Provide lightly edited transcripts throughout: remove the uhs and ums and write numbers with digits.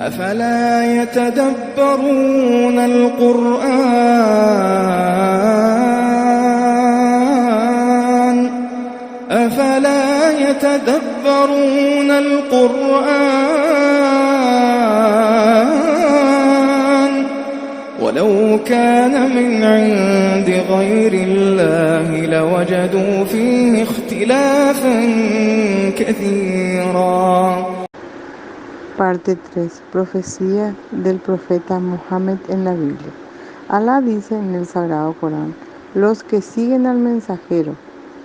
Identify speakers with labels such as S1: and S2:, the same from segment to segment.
S1: أفلا يتدبرون القرآن ولو كان من عند غير الله لوجدوا فيه اختلافا كثيرا.
S2: Parte 3. Profecía del profeta Muhammad en la Biblia. Alá dice en el Sagrado Corán: los que siguen al mensajero,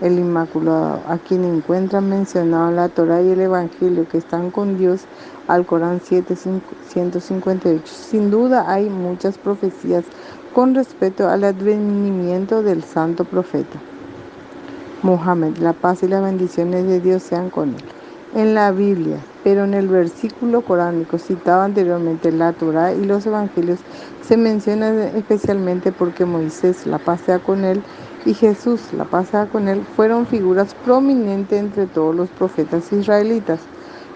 S2: el Inmaculado, a quien encuentran mencionado en la Torá y el Evangelio, que están con Dios, al Corán 7:158. Sin duda hay muchas profecías con respecto al advenimiento del santo profeta Muhammad, la paz y las bendiciones de Dios sean con él, en la Biblia, pero en el versículo coránico citado anteriormente, la Torá y los Evangelios se mencionan especialmente porque Moisés, la paz sea con él, y Jesús, la paz sea con él, fueron figuras prominentes entre todos los profetas israelitas.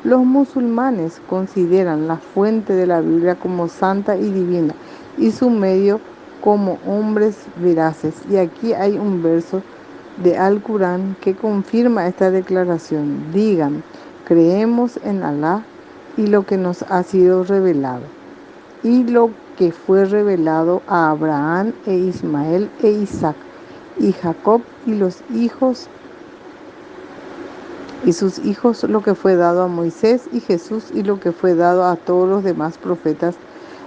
S2: Los musulmanes consideran la fuente de la Biblia como santa y divina y su medio como hombres veraces. Y aquí hay un verso de Al-Qur'án que confirma esta declaración. Digan: creemos en Alá y lo que nos ha sido revelado, y lo que fue revelado a Abraham e Ismael e Isaac y Jacob y los hijos y sus hijos, lo que fue dado a Moisés y Jesús y lo que fue dado a todos los demás profetas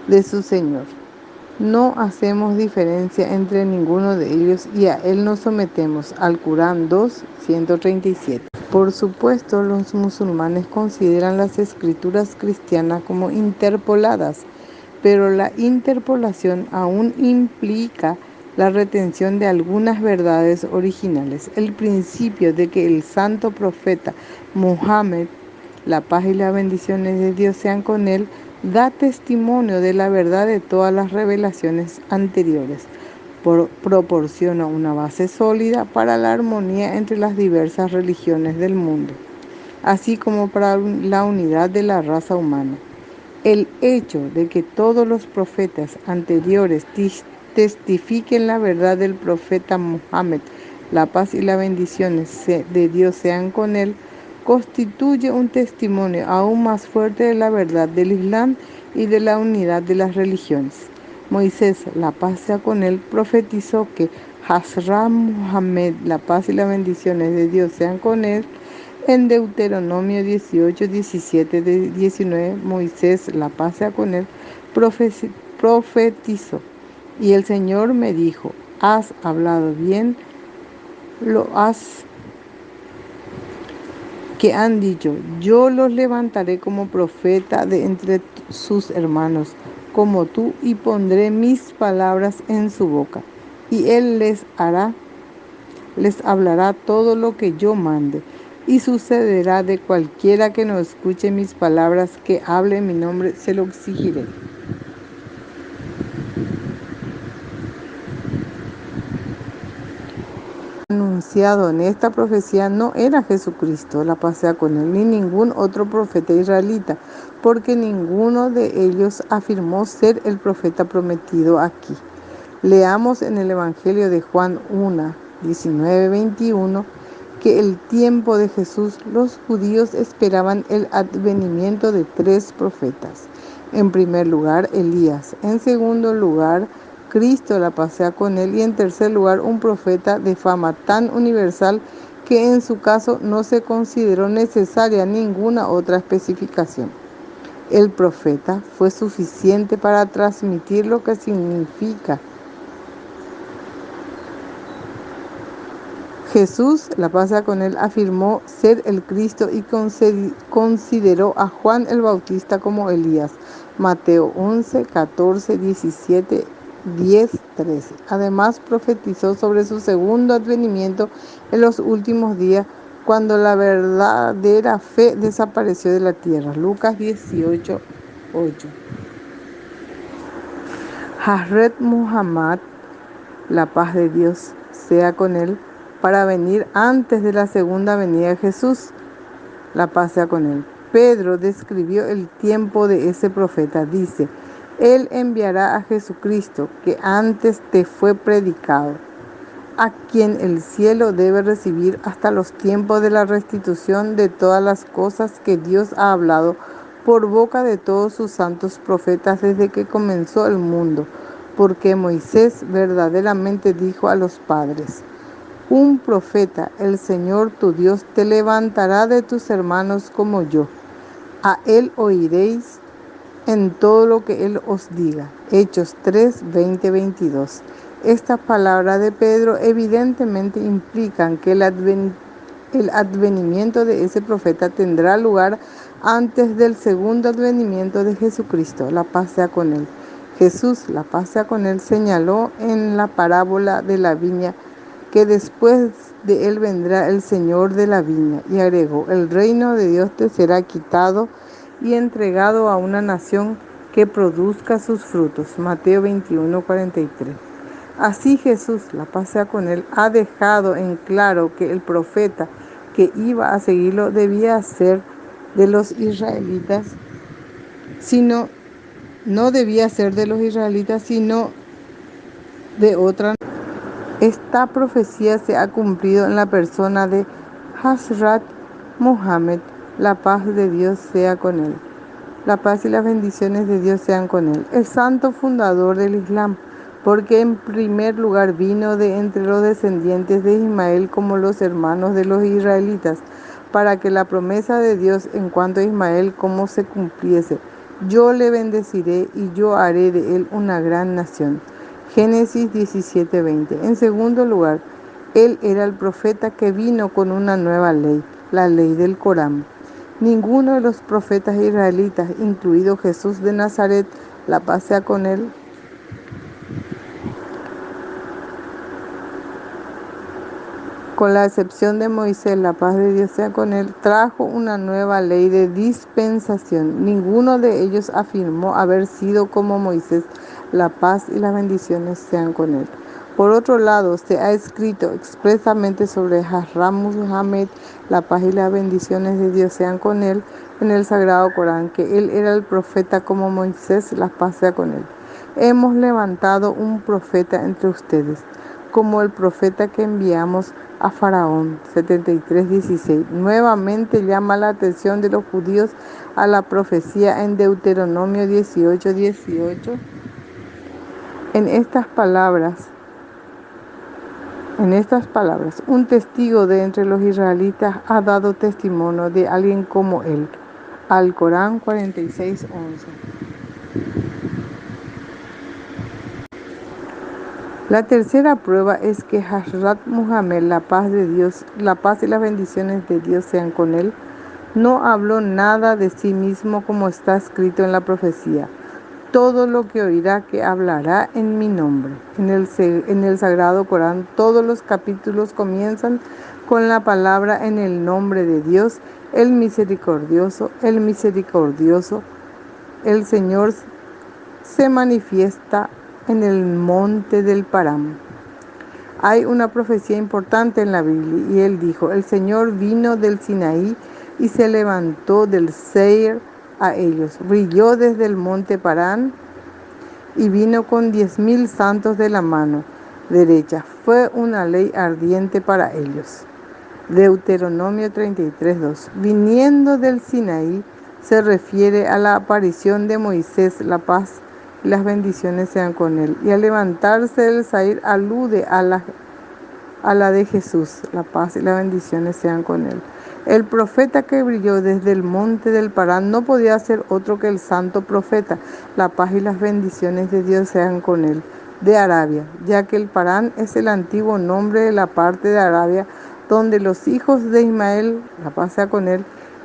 S2: de su Señor. No hacemos diferencia entre ninguno de ellos y a él nos sometemos. Al-Qur'án 2:137. Por supuesto, los musulmanes consideran las escrituras cristianas como interpoladas, pero la interpolación aún implica la retención de algunas verdades originales. El principio de que el santo profeta Muhammad, la paz y las bendiciones de Dios sean con él, da testimonio de la verdad de todas las revelaciones anteriores. Proporciona una base sólida para la armonía entre las diversas religiones del mundo, así como para la unidad de la raza humana. El hecho de que todos los profetas anteriores testifiquen la verdad del profeta Muhammad, la paz y las bendiciones de Dios sean con él, constituye un testimonio aún más fuerte de la verdad del Islam y de la unidad de las religiones. Moisés, la paz sea con él, profetizó que Hazrat Muhammad, la paz y las bendiciones de Dios sean con él. En Deuteronomio 18:17-19, Moisés, la paz sea con él, profetizó: y el Señor me dijo: has hablado bien, que han dicho: yo los levantaré como profeta de entre sus hermanos, como tú, y pondré mis palabras en su boca, y él les hablará todo lo que yo mande. Y sucederá de cualquiera que no escuche mis palabras, que hable en mi nombre, se lo exigiré. Anunciado en esta profecía no era Jesucristo, la paz sea con él, ni ningún otro profeta israelita, porque ninguno de ellos afirmó ser el profeta prometido aquí. Leamos en el Evangelio de Juan 1:19-21 que el tiempo de Jesús los judíos esperaban el advenimiento de 3 profetas. En primer lugar, Elías. En segundo lugar, Cristo, la paz sea con él. Y en tercer lugar, un profeta de fama tan universal que en su caso no se consideró necesaria ninguna otra especificación. El profeta fue suficiente para transmitir lo que significa Jesús, la paz sea con él, afirmó ser el Cristo y consideró a Juan el Bautista como Elías. Mateo 11:14-17-10-13. Además, profetizó sobre su segundo advenimiento en los últimos días, cuando la verdadera fe desapareció de la tierra. Lucas 18:8. Hazrat Muhammad, la paz de Dios sea con él, para venir antes de la segunda venida de Jesús, la paz sea con él, Pedro describió el tiempo de ese profeta. Dice: Él enviará a Jesucristo, que antes te fue predicado, a quien el cielo debe recibir hasta los tiempos de la restitución de todas las cosas que Dios ha hablado por boca de todos sus santos profetas desde que comenzó el mundo, porque Moisés verdaderamente dijo a los padres: un profeta, el Señor tu Dios, te levantará de tus hermanos como yo. A él oiréis en todo lo que él os diga. Hechos 3, 20, 22. Estas palabras de Pedro evidentemente implican que el advenimiento de ese profeta tendrá lugar antes del segundo advenimiento de Jesucristo. La paz sea con él. Jesús, la paz sea con él, señaló en la parábola de la viña que después de él vendrá el Señor de la viña, y agregó: el reino de Dios te será quitado y entregado a una nación que produzca sus frutos. Mateo 21, 43. Así Jesús, la paz sea con él, ha dejado en claro que el profeta que iba a seguirlo debía ser de los israelitas, sino no debía ser de los israelitas, sino de otra. Esta profecía se ha cumplido en la persona de Hazrat Muhammad, la paz de Dios sea con él. La paz y las bendiciones de Dios sean con él, el santo fundador del Islam, porque en primer lugar vino de entre los descendientes de Ismael como los hermanos de los israelitas, para que la promesa de Dios en cuanto a Ismael como se cumpliese: yo le bendeciré y yo haré de él una gran nación. Génesis 17:20. En segundo lugar, él era el profeta que vino con una nueva ley, la ley del Corán. Ninguno de los profetas israelitas, incluido Jesús de Nazaret, la paz sea con él, con la excepción de Moisés, la paz de Dios sea con él, trajo una nueva ley de dispensación. Ninguno de ellos afirmó haber sido como Moisés, la paz y las bendiciones sean con él. Por otro lado, se ha escrito expresamente sobre Hazrat Muhammad, la paz y las bendiciones de Dios sean con él, en el Sagrado Corán, que él era el profeta como Moisés, la paz sea con él. Hemos levantado un profeta entre ustedes, como el profeta que enviamos a Faraón. 73:16. Nuevamente llama la atención de los judíos a la profecía en Deuteronomio 18:18. En estas palabras, un testigo de entre los israelitas ha dado testimonio de alguien como él. Al Corán 46:11. La tercera prueba es que Hazrat Muhammad, la paz de Dios, la paz y las bendiciones de Dios sean con él, no habló nada de sí mismo como está escrito en la profecía: todo lo que oirá que hablará en mi nombre. En el Sagrado Corán, todos los capítulos comienzan con la palabra en el nombre de Dios, el misericordioso, el misericordioso. El Señor se manifiesta en el monte del Param. Hay una profecía importante en la Biblia y él dijo: el Señor vino del Sinaí y se levantó del Seir a ellos, brilló desde el monte Parán y vino con 10.000 santos de la mano derecha. Fue una ley ardiente para ellos. Deuteronomio 33:2. Viniendo del Sinaí se refiere a la aparición de Moisés, la paz y las bendiciones sean con él. Y al levantarse del Seir alude a la de Jesús, la paz y las bendiciones sean con él. El profeta que brilló desde el monte del Parán no podía ser otro que el santo profeta, la paz y las bendiciones de Dios sean con él, de Arabia, ya que el Parán es el antiguo nombre de la parte de Arabia donde los hijos de Ismael, la paz sea con él,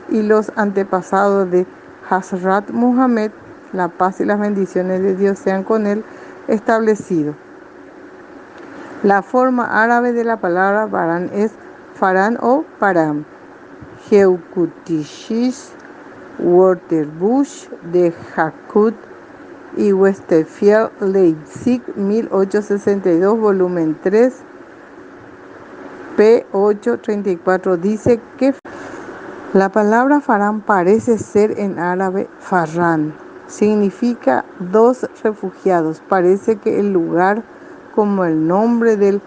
S2: y los antepasados de Hazrat Muhammad, la paz y las bendiciones de Dios sean con él, establecido. La forma árabe de la palabra Parán es Farán o Param. Geukutishis, Waterbush de Hakut y Westerfield, Leipzig, 1862, volumen 3, p. 834, dice que La palabra Farán parece ser en árabe Farrán. Significa dos refugiados. Parece que el lugar como el nombre del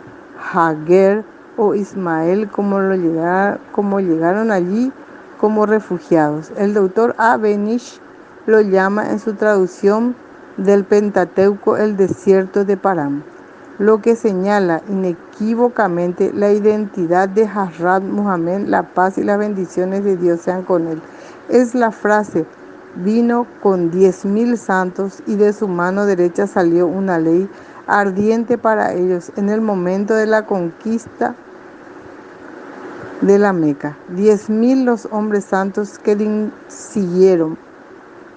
S2: Hager o Ismael como llegaron allí como refugiados. El doctor A. Benish lo llama en su traducción del Pentateuco el desierto de Parán, lo que señala inequívocamente la identidad de Hazrat Muhammad, la paz y las bendiciones de Dios sean con él. Es la frase: vino con 10.000 santos y de su mano derecha salió una ley ardiente para ellos en el momento de la conquista de la Meca. 10.000 los hombres santos que le siguieron,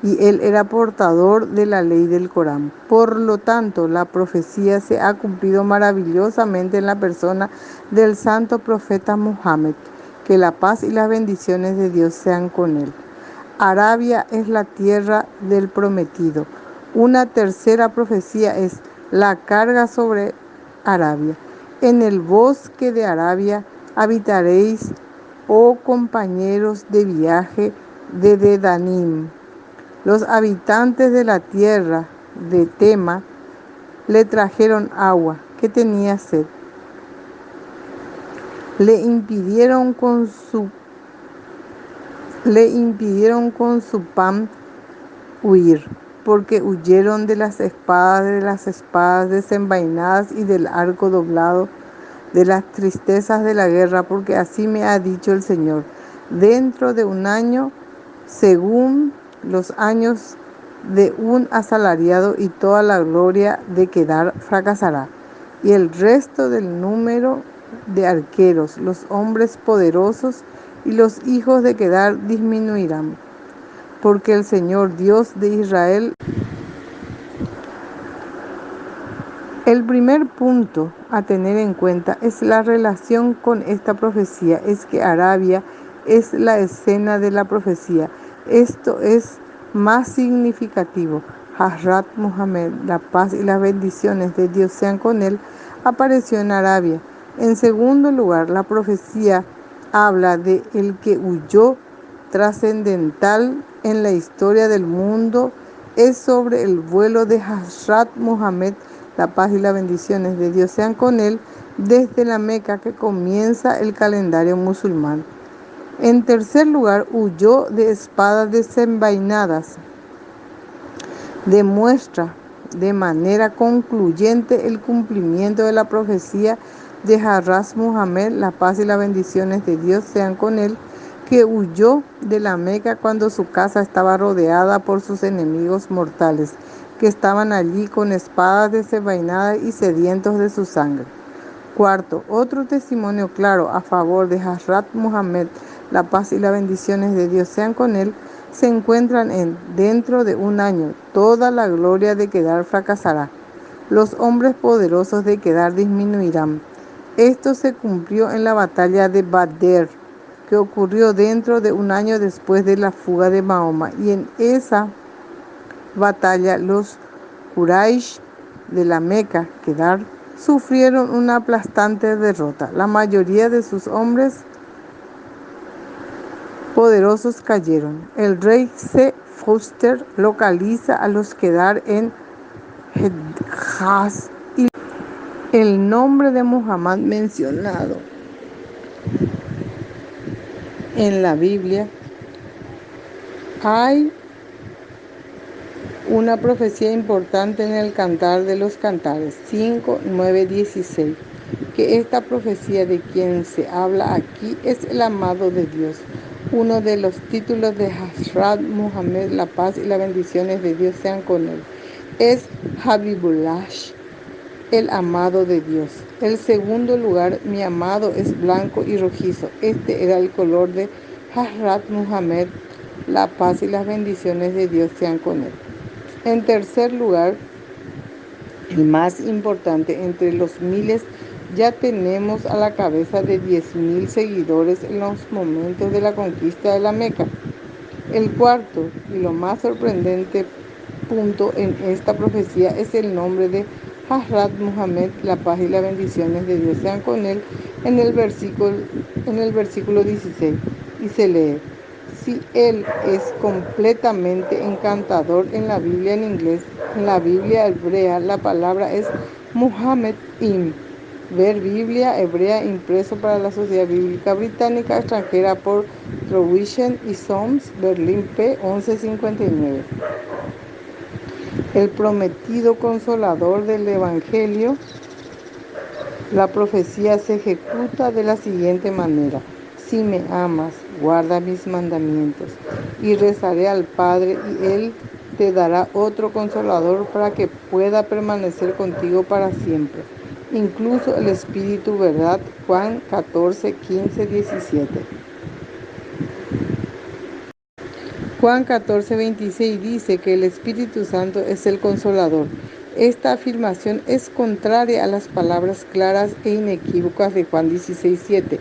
S2: y él era portador de la ley del Corán. Por lo tanto, la profecía se ha cumplido maravillosamente en la persona del santo profeta Muhammad. Que la paz y las bendiciones de Dios sean con él. Arabia es la tierra del prometido. Una tercera profecía es la carga sobre Arabia. En el bosque de Arabia habitaréis, oh compañeros de viaje de Dedanim. Los habitantes de la tierra de Tema le trajeron agua, que tenía sed. Le impidieron con su pan huir, porque huyeron de las espadas desenvainadas y del arco doblado, de las tristezas de la guerra, porque así me ha dicho el Señor: dentro de un año, según los años de un asalariado, y toda la gloria de Kedar fracasará, y el resto del número de arqueros, los hombres poderosos y los hijos de Kedar disminuirán, porque el Señor Dios de Israel. El primer punto a tener en cuenta es la relación con esta profecía, es que Arabia es la escena de la profecía. Esto es más significativo. Hazrat Muhammad, la paz y las bendiciones de Dios sean con él, apareció en Arabia. En segundo lugar, la profecía habla de el que huyó trascendental en la historia del mundo. Es sobre el vuelo de Hazrat Muhammad, la paz y las bendiciones de Dios sean con él, desde la Meca, que comienza el calendario musulmán. En tercer lugar, huyó de espadas desenvainadas. Demuestra de manera concluyente el cumplimiento de la profecía de Hazrat Muhammad, la paz y las bendiciones de Dios sean con él, que huyó de la Meca cuando su casa estaba rodeada por sus enemigos mortales, que estaban allí con espadas desenvainadas y sedientos de su sangre. Cuarto, otro testimonio claro a favor de Hazrat Muhammad, la paz y las bendiciones de Dios sean con él, se encuentran en: dentro de un año, toda la gloria de Kedar fracasará, los hombres poderosos de Kedar disminuirán. Esto se cumplió en la batalla de Badr, que ocurrió dentro de un año después de la fuga de Mahoma, y en esa batalla los Quraysh de la Meca, Kedar, sufrieron una aplastante derrota. La mayoría de sus hombres poderosos cayeron. El rey C. Foster localiza a los Kedar en Hedjaz, y el nombre de Muhammad mencionado en la Biblia. Hay una profecía importante en el Cantar de los Cantares 5, 9, 16, que esta profecía de quien se habla aquí es el amado de Dios. Uno de los títulos de Hazrat Muhammad, la paz y las bendiciones de Dios sean con él, es Habibullah, el amado de Dios. El segundo lugar, mi amado, es blanco y rojizo. Este era el color de Hazrat Muhammad, la paz y las bendiciones de Dios sean con él. En tercer lugar, el más importante entre los miles, ya tenemos a la cabeza de 10.000 seguidores en los momentos de la conquista de la Meca. El cuarto y lo más sorprendente punto en esta profecía es el nombre de Hazrat Muhammad, la paz y las bendiciones de Dios sean con él, en el versículo 16, y se lee: Si él es completamente encantador en la Biblia en inglés, en la Biblia hebrea la palabra es Muhammad Im. Ver Biblia hebrea impreso para la Sociedad Bíblica Británica Extranjera por Trowischen y Sons, Berlín P. 1159. El prometido consolador del Evangelio. La profecía se ejecuta de la siguiente manera: si me amas, guarda mis mandamientos, y rezaré al Padre, y Él te dará otro consolador para que pueda permanecer contigo para siempre, incluso el Espíritu, ¿verdad? Juan 14, 15, 17. Juan 14, 26 dice que el Espíritu Santo es el Consolador. Esta afirmación es contraria a las palabras claras e inequívocas de Juan 16, 7,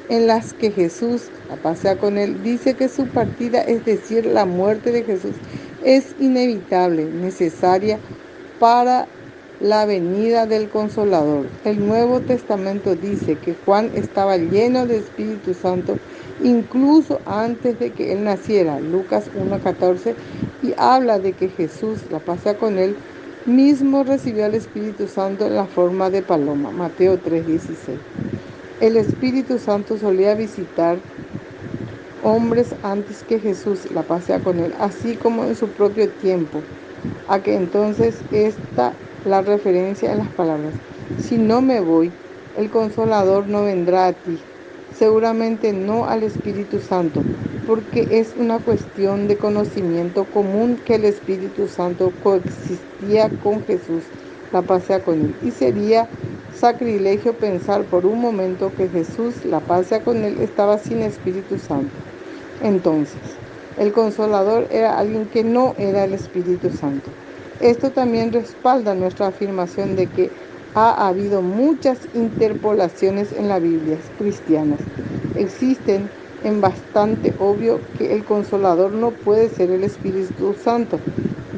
S2: en las que Jesús, la paz sea con él, dice que su partida, es decir, la muerte de Jesús, es inevitable, necesaria para la venida del Consolador. El Nuevo Testamento dice que Juan estaba lleno de Espíritu Santo incluso antes de que él naciera, Lucas 1:14, y habla de que Jesús, la paz sea con él, mismo recibió al Espíritu Santo en la forma de paloma, Mateo 3:16. El Espíritu Santo solía visitar hombres antes que Jesús, la paz sea con él, así como en su propio tiempo, a que entonces está la referencia en las palabras: si no me voy, el Consolador no vendrá a ti. Seguramente no al Espíritu Santo, porque es una cuestión de conocimiento común que el Espíritu Santo coexistía con Jesús, la paz sea con él, y sería sacrilegio pensar por un momento que Jesús, la paz sea con él, estaba sin Espíritu Santo. Entonces, el Consolador era alguien que no era el Espíritu Santo. Esto también respalda nuestra afirmación de que ha habido muchas interpolaciones en las Biblias cristianas. Existen en bastante obvio que el Consolador no puede ser el Espíritu Santo,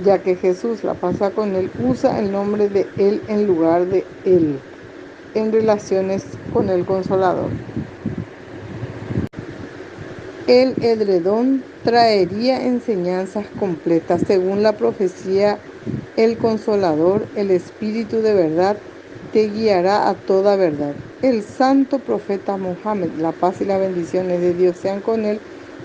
S2: ya que Jesús, la paz sea con él, usa el nombre de él en lugar de él en relaciones con el Consolador. El edredón traería enseñanzas completas. Según la profecía, el Consolador, el Espíritu de verdad, te guiará a toda verdad. El santo profeta Mohammed, la paz y las bendiciones de Dios sean con él,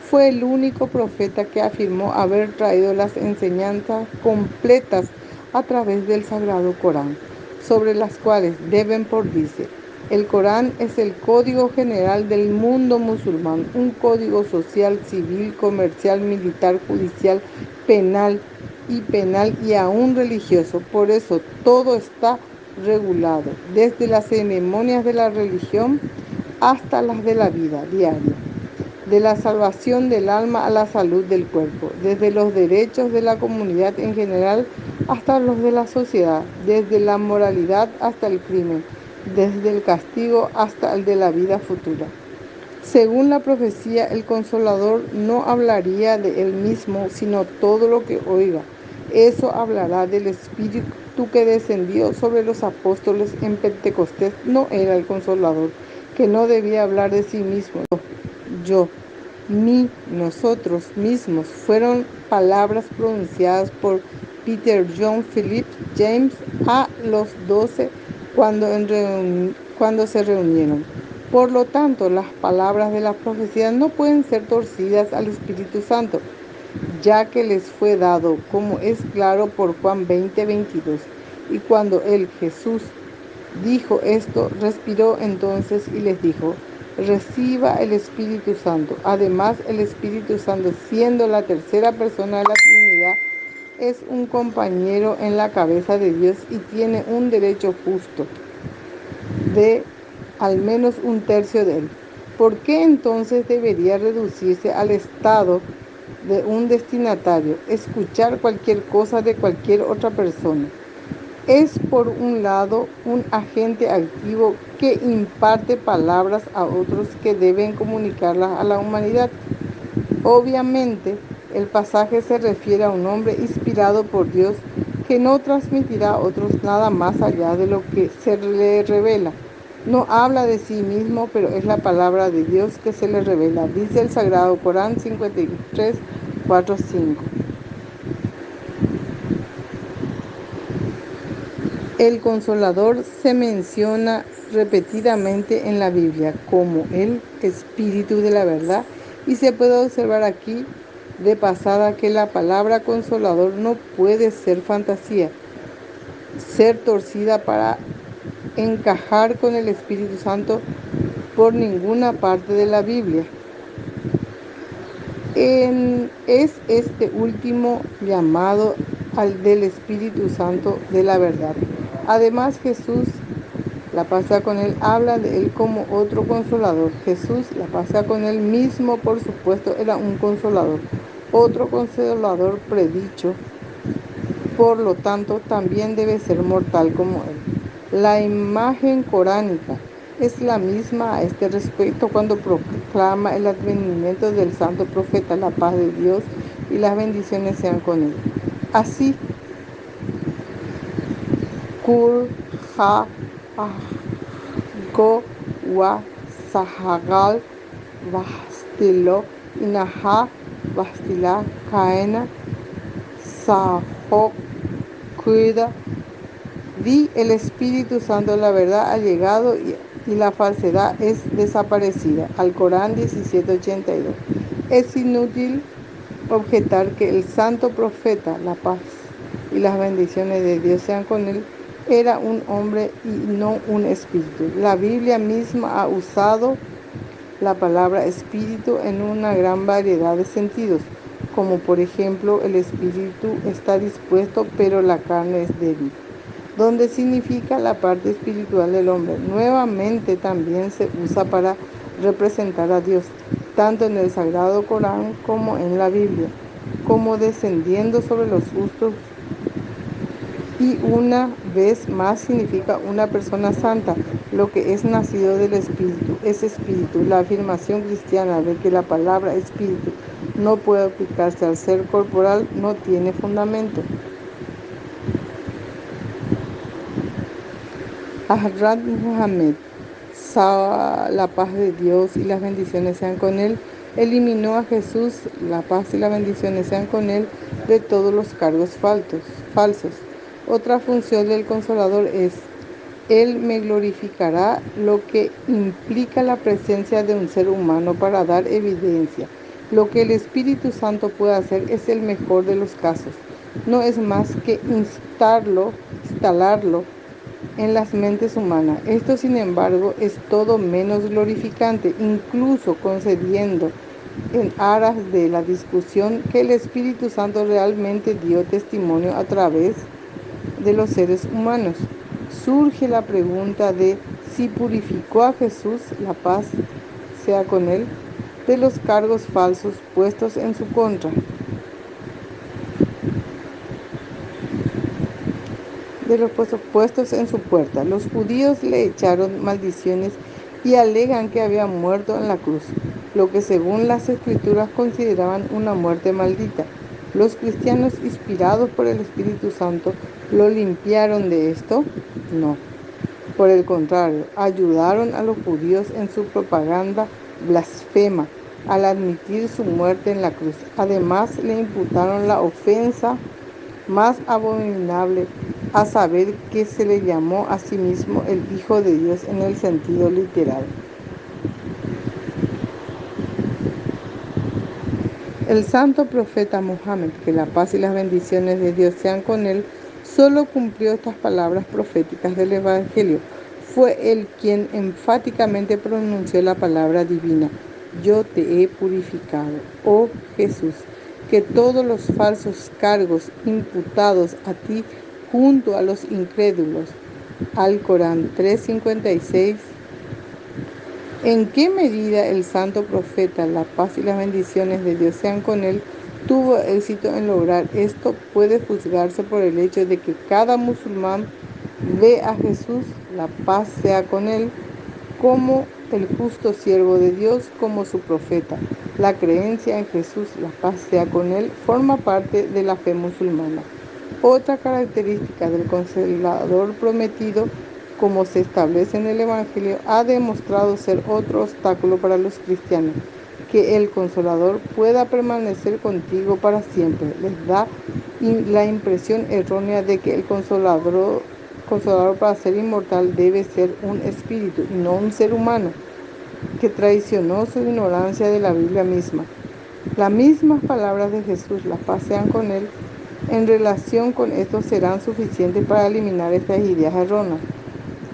S2: fue el único profeta que afirmó haber traído las enseñanzas completas a través del Sagrado Corán, sobre las cuales deben por dice: el Corán es el código general del mundo musulmán, un código social, civil, comercial, militar, judicial, penal y aún religioso. Por eso todo está regulado, desde las ceremonias de la religión hasta las de la vida diaria, de la salvación del alma a la salud del cuerpo, desde los derechos de la comunidad en general hasta los de la sociedad, desde la moralidad hasta el crimen, desde el castigo hasta el de la vida futura. Según la profecía, el Consolador no hablaría de él mismo, sino todo lo que oiga. Eso hablará del Espíritu que descendió sobre los apóstoles en Pentecostés. No era el Consolador, que no debía hablar de sí mismo. Yo, mi, nosotros mismos, fueron palabras pronunciadas por Peter, John, Philip, James a los 12 cuando se reunieron. Por lo tanto, las palabras de la profecía no pueden ser torcidas al Espíritu Santo, ya que les fue dado, como es claro por Juan 20, 22. Y cuando él, Jesús, dijo esto, respiró entonces y les dijo: reciba el Espíritu Santo. Además, el Espíritu Santo, siendo la tercera persona de la Trinidad, es un compañero en la cabeza de Dios y tiene un derecho justo de al menos un tercio de él. ¿Por qué entonces debería reducirse al estado de un destinatario, escuchar cualquier cosa de cualquier otra persona? Es por un lado un agente activo que imparte palabras a otros que deben comunicarlas a la humanidad. Obviamente, el pasaje se refiere a un hombre inspirado por Dios que no transmitirá a otros nada más allá de lo que se le revela. No habla de sí mismo, pero es la palabra de Dios que se le revela. Dice el Sagrado Corán 53, 4, 5. El Consolador se menciona repetidamente en la Biblia como el Espíritu de la verdad y se puede observar aquí de pasada que la palabra consolador no puede ser fantasía, ser torcida para encajar con el Espíritu Santo por ninguna parte de la Biblia. Es este último llamado al del Espíritu Santo de la verdad. Además, Jesús, la paz sea con él, habla de él como otro consolador. Jesús, la paz sea con él mismo, por supuesto, era un consolador, otro consolador predicho, por lo tanto, también debe ser mortal como él. La imagen coránica es la misma a este respecto cuando proclama el advenimiento del santo profeta, la paz de Dios y las bendiciones sean con él. Así, Kur ha go wa sahagal vastilo inaha vastila kaena sahok cuida. Di el Espíritu Santo, la verdad ha llegado y la falsedad es desaparecida. Al Corán 17:82. Es inútil objetar que el santo profeta, la paz y las bendiciones de Dios sean con él, era un hombre y no un espíritu. La Biblia misma ha usado la palabra espíritu en una gran variedad de sentidos, como por ejemplo el espíritu está dispuesto pero la carne es débil, donde significa la parte espiritual del hombre. Nuevamente también se usa para representar a Dios, tanto en el Sagrado Corán como en la Biblia, como descendiendo sobre los justos y una vez más significa una persona santa. Lo que es nacido del Espíritu es Espíritu. La afirmación cristiana de que la palabra Espíritu no puede aplicarse al ser corporal no tiene fundamento. Hazrat Muhammad, la paz de Dios y las bendiciones sean con él, eliminó a Jesús, la paz y las bendiciones sean con él, de todos los cargos falsos. Otra función del Consolador es: Él me glorificará, lo que implica la presencia de un ser humano para dar evidencia. Lo que el Espíritu Santo puede hacer es el mejor de los casos. No es más que instalarlo en las mentes humanas. Esto, sin embargo, es todo menos glorificante, incluso concediendo en aras de la discusión que el Espíritu Santo realmente dio testimonio a través de los seres humanos. Surge la pregunta de si purificó a Jesús, la paz sea con él, de los cargos falsos puestos en su contra. De los puestos en su puerta. Los judíos le echaron maldiciones y alegan que había muerto en la cruz, lo que según las escrituras consideraban una muerte maldita. Los cristianos, inspirados por el Espíritu Santo, ¿lo limpiaron de esto? No. Por el contrario, ayudaron a los judíos en su propaganda blasfema al admitir su muerte en la cruz. Además, le imputaron la ofensa más abominable, a saber que se le llamó a sí mismo el Hijo de Dios en el sentido literal. El santo profeta Mohammed, que la paz y las bendiciones de Dios sean con él, solo cumplió estas palabras proféticas del Evangelio. Fue él quien enfáticamente pronunció la palabra divina: yo te he purificado, oh Jesús, que todos los falsos cargos imputados a ti junto a los incrédulos. Al Corán 3:56. ¿En qué medida el santo profeta, la paz y las bendiciones de Dios sean con él, tuvo éxito en lograr esto? Puede juzgarse por el hecho de que cada musulmán ve a Jesús, la paz sea con él, como el justo siervo de Dios, como su profeta. La creencia en Jesús, la paz sea con él, forma parte de la fe musulmana. Otra característica del Consolador prometido como se establece en el Evangelio, ha demostrado ser otro obstáculo para los cristianos. Que el Consolador pueda permanecer contigo para siempre les da la impresión errónea de que el Consolador para ser inmortal debe ser un espíritu y no un ser humano, que traicionó su ignorancia de la Biblia misma. Las mismas palabras de Jesús, la paz sea con él, en relación con esto serán suficientes para eliminar estas ideas erróneas.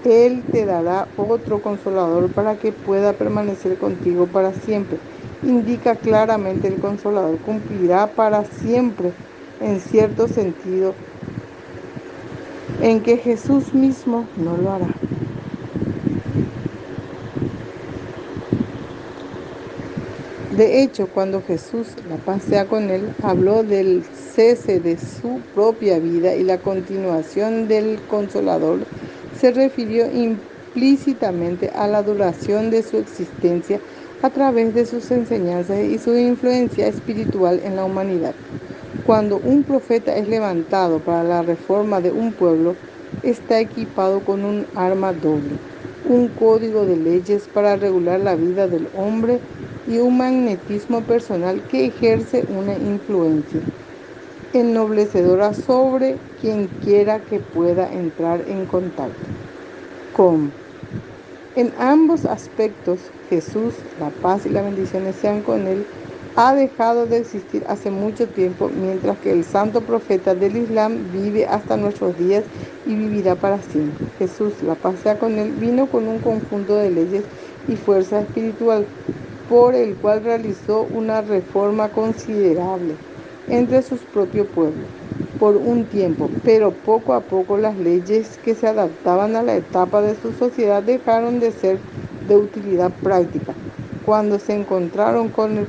S2: Él te dará otro Consolador para que pueda permanecer contigo para siempre. Indica claramente el Consolador cumplirá para siempre, en cierto sentido, en que Jesús mismo no lo hará. De hecho, cuando Jesús, la paz sea con él, habló del cese de su propia vida y la continuación del Consolador, se refirió implícitamente a la duración de su existencia a través de sus enseñanzas y su influencia espiritual en la humanidad. Cuando un profeta es levantado para la reforma de un pueblo, está equipado con un arma doble, un código de leyes para regular la vida del hombre y un magnetismo personal que ejerce una influencia ennoblecedora sobre quien quiera que pueda entrar en contacto con. En ambos aspectos, Jesús, la paz y las bendiciones sean con él, ha dejado de existir hace mucho tiempo, mientras que el santo profeta del Islam vive hasta nuestros días y vivirá para siempre. Jesús, la paz sea con él, vino con un conjunto de leyes y fuerza espiritual, por el cual realizó una reforma considerable entre sus propios pueblos por un tiempo, pero poco a poco las leyes que se adaptaban a la etapa de su sociedad dejaron de ser de utilidad práctica. Cuando se encontraron con el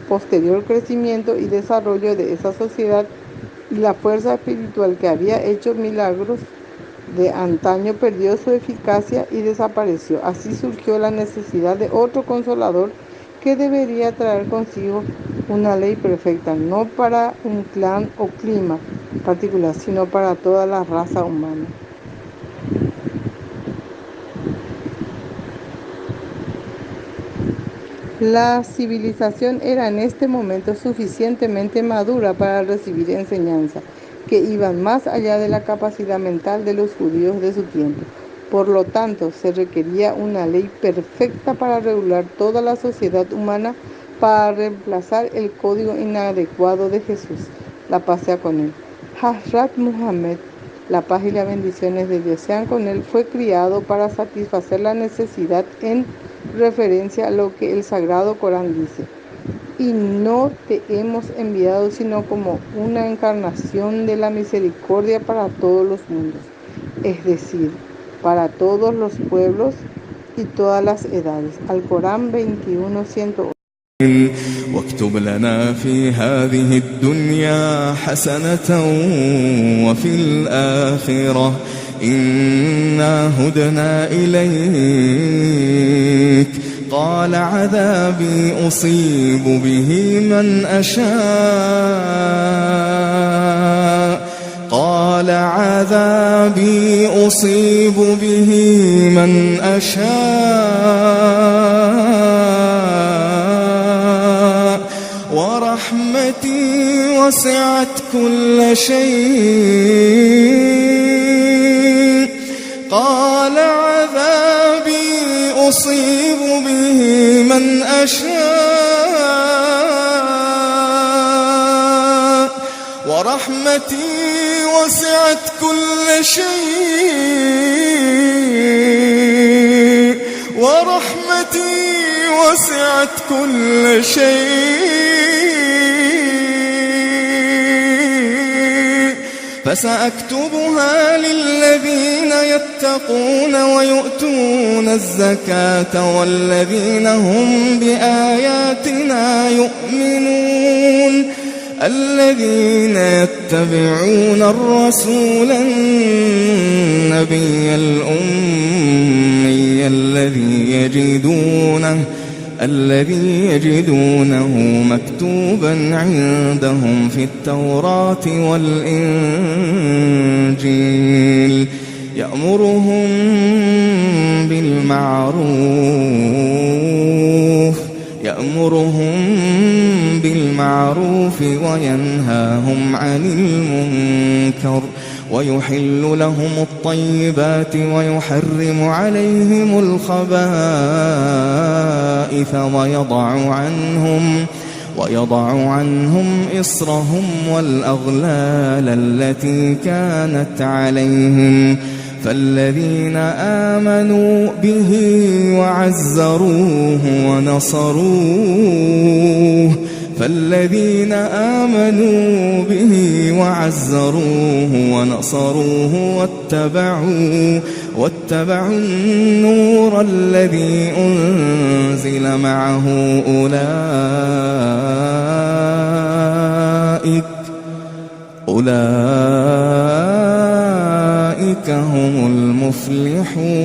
S2: posterior crecimiento y desarrollo de esa sociedad y la fuerza espiritual que había hecho milagros de antaño perdió su eficacia y desapareció. Así surgió la necesidad de otro Consolador que debería traer consigo una ley perfecta, no para un clan o clima particular, sino para toda la raza humana. La civilización era en este momento suficientemente madura para recibir enseñanza que iban más allá de la capacidad mental de los judíos de su tiempo. Por lo tanto, se requería una ley perfecta para regular toda la sociedad humana, para reemplazar el código inadecuado de Jesús. La paz sea con él. Hazrat Muhammad, la paz y las bendiciones de Dios sean con él, fue criado para satisfacer la necesidad en referencia a lo que el Sagrado Corán dice: y no te hemos enviado sino como una encarnación de la misericordia para todos los mundos, es decir, para todos los pueblos y todas las edades. Al Corán 21:108.
S1: واكتب لنا في هذه الدنيا حسنة وفي الآخرة إنا هدنا إليك قال عذابي أصيب به من أشاء قال عذابي أصيب به من أشاء ورحمتي وسعت كل شيء قال عذابي أصيب به من أشاء ورحمتي وسعت كل شيء ورحمتي وسعت كل شيء فسأكتبها للذين يتقون ويؤتون الزكاة والذين هم بآياتنا يؤمنون الذين يتبعون الرسول النبي الأمي الذي يجدونه مكتوبا عندهم في التوراة والإنجيل بالمعروف وينهاهم عن المنكر ويحل لهم الطيبات ويحرم عليهم الخبائث ويضع عنهم إصرهم والأغلال التي كانت عليهم فالذين آمنوا به وعزروه ونصروه واتبعوا النور الذي أنزل معه أولئك هم المفلحون.